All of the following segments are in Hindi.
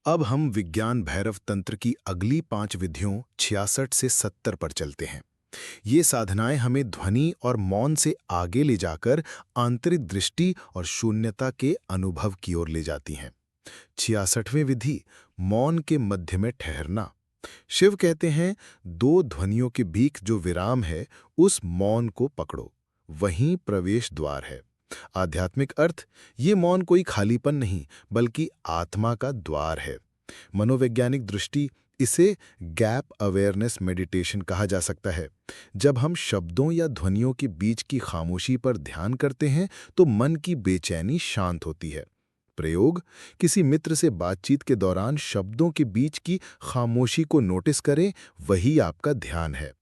अब हम विज्ञान भैरव तंत्र की अगली 5 विधियों 66 से 70 पर चलते हैं। ये साधनाएं हमें ध्वनि और मौन से आगे ले जाकर आंतरिक दृष्टि और शून्यता के अनुभव की ओर ले जाती हैं। 66वीं विधि, मौन के मध्य में ठहरना। शिव कहते हैं, दो ध्वनियों के बीच जो विराम है, उस मौन को पकड़ो, वहीं प्रवेश द्वार है। आध्यात्मिक अर्थ, ये मौन कोई खालीपन नहीं, बल्कि आत्मा का द्वार है। मनोवैज्ञानिक दृष्टि, इसे गैप अवेयरनेस मेडिटेशन कहा जा सकता है। जब हम शब्दों या ध्वनियों के बीच की खामोशी पर ध्यान करते हैं तो मन की बेचैनी शांत होती है। प्रयोग, किसी मित्र से बातचीत के दौरान शब्दों के बीच की खामोशी को नोटिस करें, वही आपका ध्यान है।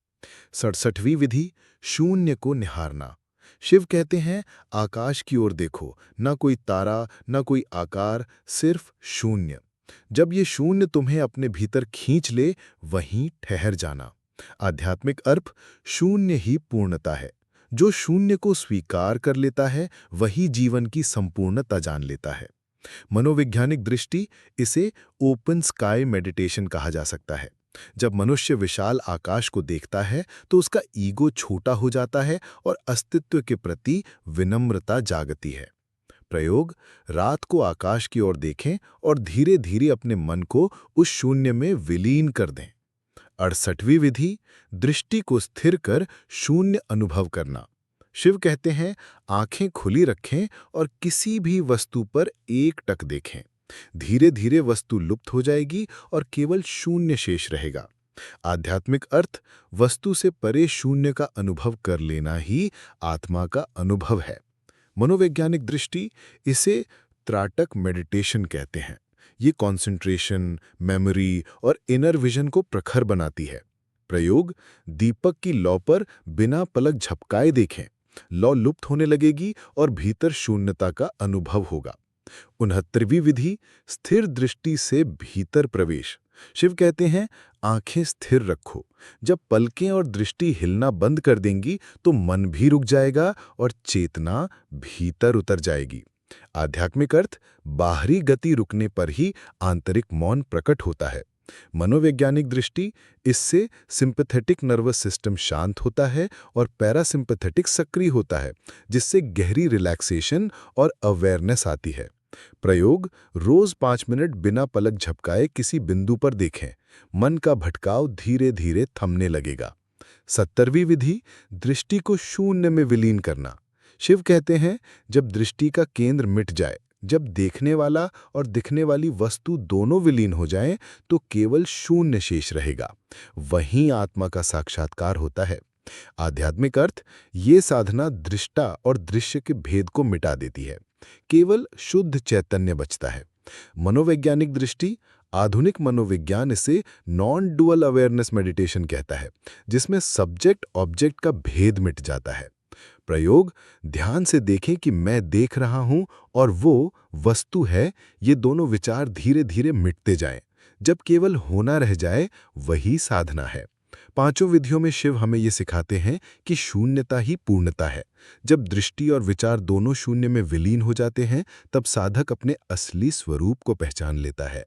67वीं विधि, शून्य को निहारना। शिव कहते हैं, आकाश की ओर देखो, न कोई तारा, न कोई आकार, सिर्फ शून्य। जब ये शून्य तुम्हें अपने भीतर खींच ले, वहीं ठहर जाना। आध्यात्मिक अर्थ, शून्य ही पूर्णता है। जो शून्य को स्वीकार कर लेता है, वही जीवन की संपूर्णता जान लेता है। मनोवैज्ञानिक दृष्टि, इसे ओपन स्काई मेडिटेशन कहा जा सकता है। जब मनुष्य विशाल आकाश को देखता है तो उसका ईगो छोटा हो जाता है और अस्तित्व के प्रति विनम्रता जागती है। प्रयोग, रात को आकाश की ओर देखें और धीरे धीरे अपने मन को उस शून्य में विलीन कर दें। 68वीं विधि, दृष्टि को स्थिर कर शून्य अनुभव करना। शिव कहते हैं, आंखें खुली रखें और किसी भी वस्तु पर एकटक देखें। धीरे धीरे वस्तु लुप्त हो जाएगी और केवल शून्य शेष रहेगा। आध्यात्मिक अर्थ, वस्तु से परे शून्य का अनुभव कर लेना ही आत्मा का अनुभव है। मनोवैज्ञानिक दृष्टि, इसे त्राटक मेडिटेशन कहते हैं। ये कंसंट्रेशन, मेमोरी और इनर विजन को प्रखर बनाती है। प्रयोग, दीपक की लौ पर बिना पलक झपकाए देखें। लौ लुप्त होने लगेगी और भीतर शून्यता का अनुभव होगा। 69वीं विधि, स्थिर दृष्टि से भीतर प्रवेश। शिव कहते हैं, आंखें स्थिर रखो। जब पलकें और दृष्टि हिलना बंद कर देंगी तो मन भी रुक जाएगा और चेतना भीतर उतर जाएगी। आध्यात्मिक अर्थ, बाहरी गति रुकने पर ही आंतरिक मौन प्रकट होता है। मनोवैज्ञानिक दृष्टि, इससे सिंपैथेटिक नर्वस सिस्टम शांत होता है और पैरासिम्पैथेटिक सक्रिय होता है, जिससे गहरी रिलैक्सेशन और अवेयरनेस आती है। प्रयोग, रोज 5 मिनट बिना पलक झपकाए किसी बिंदु पर देखें। मन का भटकाव धीरे धीरे थमने लगेगा। 70वीं विधि, दृष्टि को शून्य में विलीन करना। शिव कहते हैं, जब दृष्टि का केंद्र मिट जाए, जब देखने वाला और दिखने वाली वस्तु दोनों विलीन हो जाएं, तो केवल शून्य शेष रहेगा। वहीं आत्मा का साक्षात्कार होता है। आध्यात्मिक अर्थ, ये साधना दृष्टा और दृश्य के भेद को मिटा देती है। केवल शुद्ध चैतन्य बचता है। मनोवैज्ञानिक दृष्टि, आधुनिक मनोविज्ञान इसे नॉन डुअल अवेयरनेस मेडिटेशन कहता है, जिसमें सब्जेक्ट ऑब्जेक्ट का भेद मिट जाता है। प्रयोग, ध्यान से देखें कि मैं देख रहा हूं और वो वस्तु है। ये दोनों विचार धीरे धीरे मिटते जाएं। जब केवल होना रह जाए, वही साधना है। 5 विधियों में शिव हमें ये सिखाते हैं कि शून्यता ही पूर्णता है। जब दृष्टि और विचार दोनों शून्य में विलीन हो जाते हैं, तब साधक अपने असली स्वरूप को पहचान लेता है।